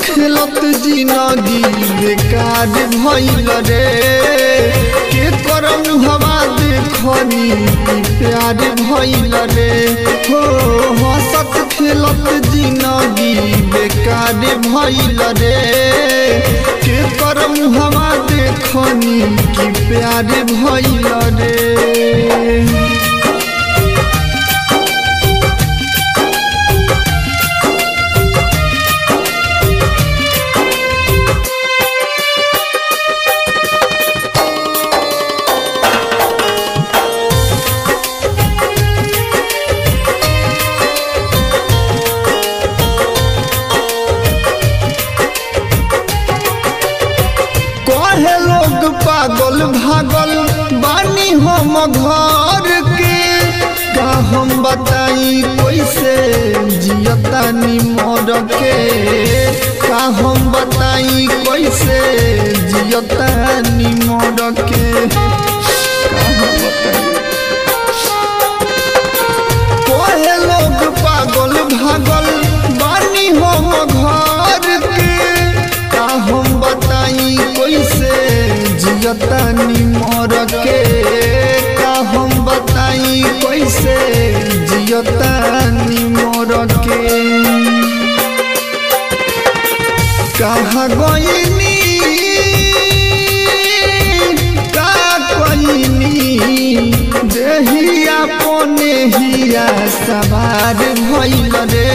खेलत जिंदगी बेकार भइल रे के करम हवा देखनी प्यार भइल रे हो हंसत खेलत जिंदगी बेकार भइल रे के करम हवा देखनी कि प्यार भइल रे। पागल भागल बानी हम घर के का हम बताई कैसे जियतानी मर के का हम बताई कैसे जियतानी मर के का हम बताई कोहे लोग पागल भागल बानी हम घर के का हम बताई कैसे जियतानी मर के का हम बताई कैसे जियतानी मर के कहाँ गईनी का कईनी देहिया पने हिया सवार भइल रे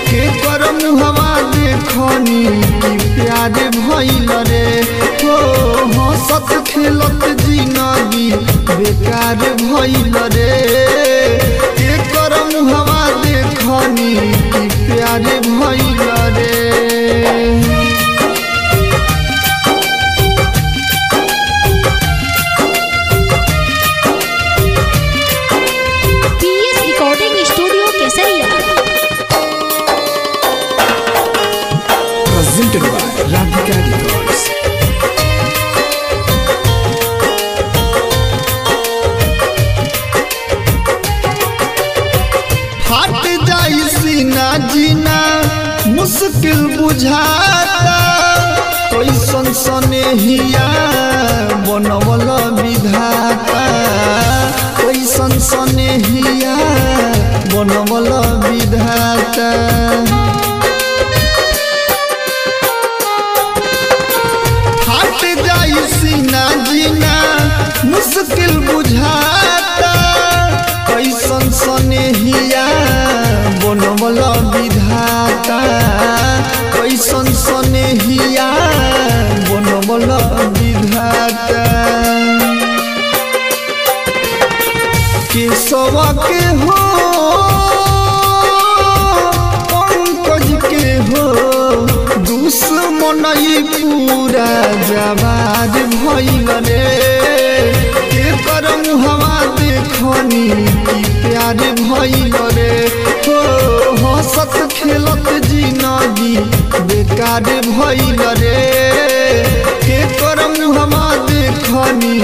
के करम हवा देखनी कि प्यार भइल रे हो हंसत खेलत जिंदगी बेकार भइल रे के करम हवा देखनी कि प्यार भइल रे। Presented by Radhika Records. फाट जाई सीना जीना मुश्किल बुझाता कैसन सनेहिया बनवल विधाता कैसन सनेहिया बनवल विधाता सीना जीना मुश्किल बुझाता कैसन सनेहिया बनवल विधाता कैसन सनेहिया बनवल विधाता केशव के हो पंकज के हो दुश्मन पूरा जवार भइल रे के करम हवा देखनी कि प्यार भइल रे हो हंसत खेलत जिंदगी बेकार भइल रे के करम हवा देखनी